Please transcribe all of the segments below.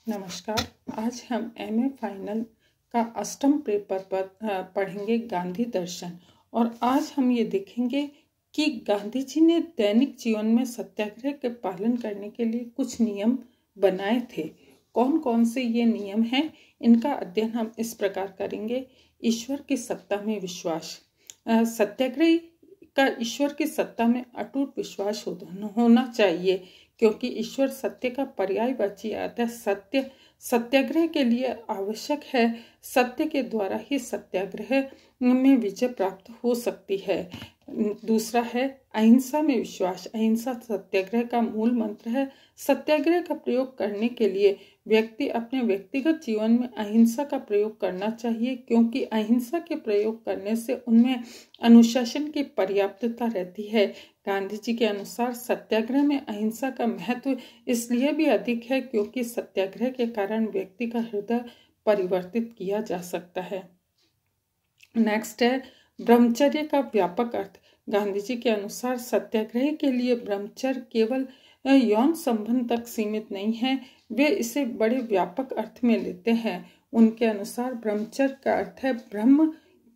नमस्कार। आज हम एमए फाइनल का अष्टम पेपर पर पढ़ेंगे गांधी दर्शन। और आज हम ये देखेंगे कि गांधी जी ने दैनिक जीवन में सत्याग्रह के पालन करने के लिए कुछ नियम बनाए थे। कौन कौन से ये नियम हैं, इनका अध्ययन हम इस प्रकार करेंगे। ईश्वर की सत्ता में विश्वास। सत्याग्रही का ईश्वर की सत्ता में अटूट विश्वास होना चाहिए, क्योंकि ईश्वर सत्य का पर्यायवाची आता है। सत्य सत्याग्रह के लिए आवश्यक है। सत्य के द्वारा ही सत्याग्रह में विजय प्राप्त हो सकती है। दूसरा है अहिंसा में विश्वास। अहिंसा सत्याग्रह का मूल मंत्र है। सत्याग्रह का प्रयोग करने के लिए व्यक्ति अपने व्यक्तिगत जीवन में अहिंसा का प्रयोग करना चाहिए, क्योंकि अहिंसा के प्रयोग करने से उनमें अनुशासन की पर्याप्तता रहती है। गांधी जी के अनुसार सत्याग्रह में अहिंसा का महत्व इसलिए भी अधिक है क्योंकि सत्याग्रह के कारण व्यक्ति का हृदय परिवर्तित किया जा सकता है। नेक्स्ट है ब्रह्मचर्य का व्यापक अर्थ। गांधी जी के अनुसार सत्याग्रह के लिए ब्रह्मचर्य केवल यौन संबंध तक सीमित नहीं है, वे इसे बड़े व्यापक अर्थ में लेते हैं। उनके अनुसार ब्रह्मचर्य का अर्थ है ब्रह्म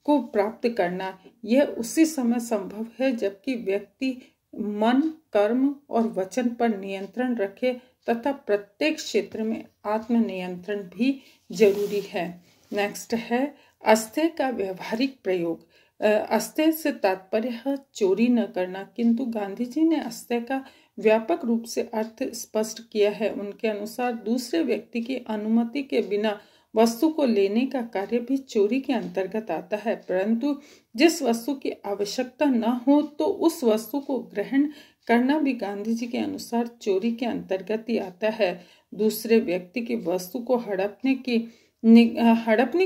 को प्राप्त करना। यह उसी समय संभव है जबकि व्यक्ति मन, कर्म और वचन पर नियंत्रण रखे तथा प्रत्येक क्षेत्र में आत्मनियंत्रण भी जरूरी है। नेक्स्ट है अस्तेय का व्यवहारिक प्रयोग। अस्तेय से तात्पर्य है चोरी न करना, किंतु गांधी जी ने अस्तेय का व्यापक रूप से अर्थ स्पष्ट किया है। उनके अनुसार दूसरे व्यक्ति की अनुमति के बिना वस्तु को लेने का कार्य भी चोरी के अंतर्गत आता है, परंतु जिस वस्तु की आवश्यकता न हो तो उस वस्तु को ग्रहण करना भी गांधी जी के अनुसार चोरी के अंतर्गत ही आता है। दूसरे व्यक्ति की वस्तु को हड़पने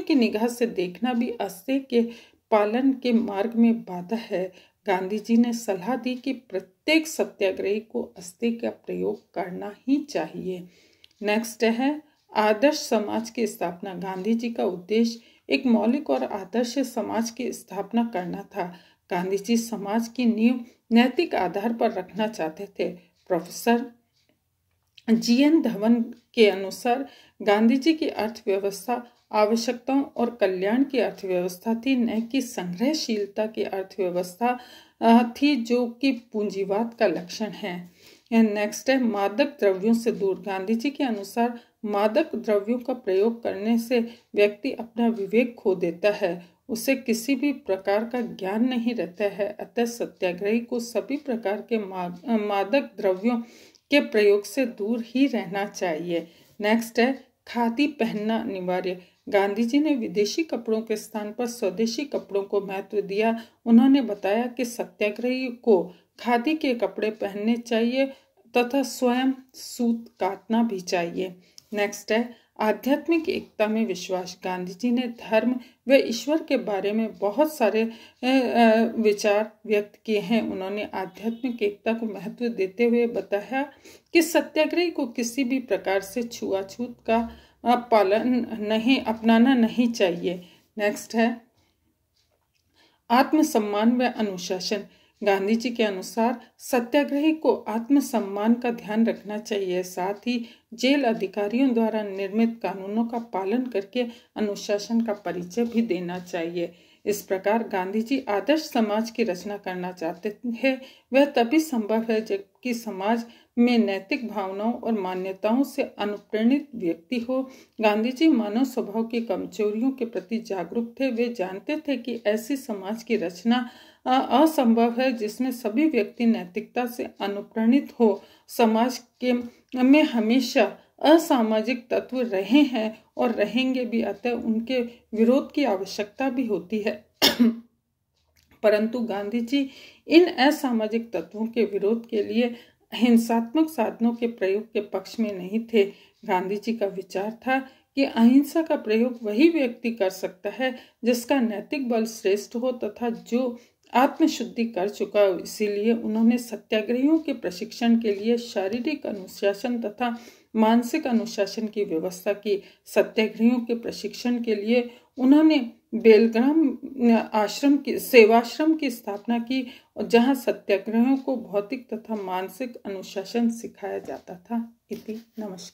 की निगाह से देखना भी अस्तेय के पालन के मार्ग में बाधा है। गांधी जी ने सलाह दी कि प्रत्येक सत्याग्रही को अस्तेय का प्रयोग करना ही चाहिए। नेक्स्ट है आदर्श समाज की स्थापना। गांधी जी का उद्देश्य एक मौलिक और आदर्श समाज की स्थापना करना था। गांधी जी समाज की नींव नैतिक आधार पर रखना चाहते थे। प्रोफेसर GN धवन के अनुसार गांधी जी की अर्थव्यवस्था आवश्यकताओं और कल्याण की अर्थव्यवस्था थी, न कि संग्रहशीलता की अर्थव्यवस्था थी, जो कि पूंजीवाद का लक्षण है। नेक्स्ट है मादक द्रव्यों से दूर। गांधी जी के अनुसार मादक द्रव्यों का प्रयोग करने से व्यक्ति अपना विवेक खो देता है, उसे किसी भी प्रकार का ज्ञान नहीं रहता है। अतः सत्याग्रही को सभी प्रकार के मादक द्रव्यों के प्रयोग से दूर ही रहना चाहिए। नेक्स्ट है खादी पहनना अनिवार्य। गांधी जी ने विदेशी कपड़ों के स्थान पर स्वदेशी कपड़ों को महत्व दिया। उन्होंने बताया कि सत्याग्रही को खादी के कपड़े पहनने चाहिए तथा स्वयं सूत काटना भी चाहिए। नेक्स्ट है आध्यात्मिक एकता में विश्वास। गांधी जी ने धर्म व ईश्वर के बारे में बहुत सारे विचार व्यक्त किए हैं। उन्होंने आध्यात्मिक एकता को महत्व देते हुए बताया कि सत्याग्रही को किसी भी प्रकार से छुआछूत का अपनाना नहीं चाहिए। नेक्स्ट है आत्मसम्मान व अनुशासन। गांधी जी के अनुसार सत्याग्रही को आत्मसम्मान का ध्यान रखना चाहिए, साथ ही जेल अधिकारियों द्वारा निर्मित कानूनों का पालन करके अनुशासन का परिचय भी देना चाहिए। इस प्रकार गांधी जी आदर्श समाज की रचना करना चाहते हैं। वह तभी संभव है जबकि समाज में नैतिक भावनाओं और मान्यताओं से अनुप्रेरित व्यक्ति हो। गांधी जी मानव स्वभाव की कमजोरियों के प्रति जागरूक थे। वे जानते थे कि ऐसी समाज की रचना असंभव है जिसमें सभी व्यक्ति नैतिकता से अनुप्राणित हो। समाज के में हमेशा असामाजिक तत्व रहे हैं और रहेंगे भी, अतः उनके विरोध की आवश्यकता भी होती है। परंतु गांधी जी इन असामाजिक तत्वों के विरोध के लिए हिंसात्मक साधनों के प्रयोग के पक्ष में नहीं थे। गांधी जी का विचार था कि अहिंसा का प्रयोग वही व्यक्ति कर सकता है जिसका नैतिक बल श्रेष्ठ हो तथा जो आत्मशुद्धि कर चुका हो। इसीलिए उन्होंने सत्याग्रहियों के प्रशिक्षण के लिए शारीरिक अनुशासन तथा मानसिक अनुशासन की व्यवस्था की। सत्याग्रहियों के प्रशिक्षण के लिए उन्होंने बेलग्राम सेवाश्रम की स्थापना की, जहां सत्याग्रहियों को भौतिक तथा मानसिक अनुशासन सिखाया जाता था। इति नमस्कार।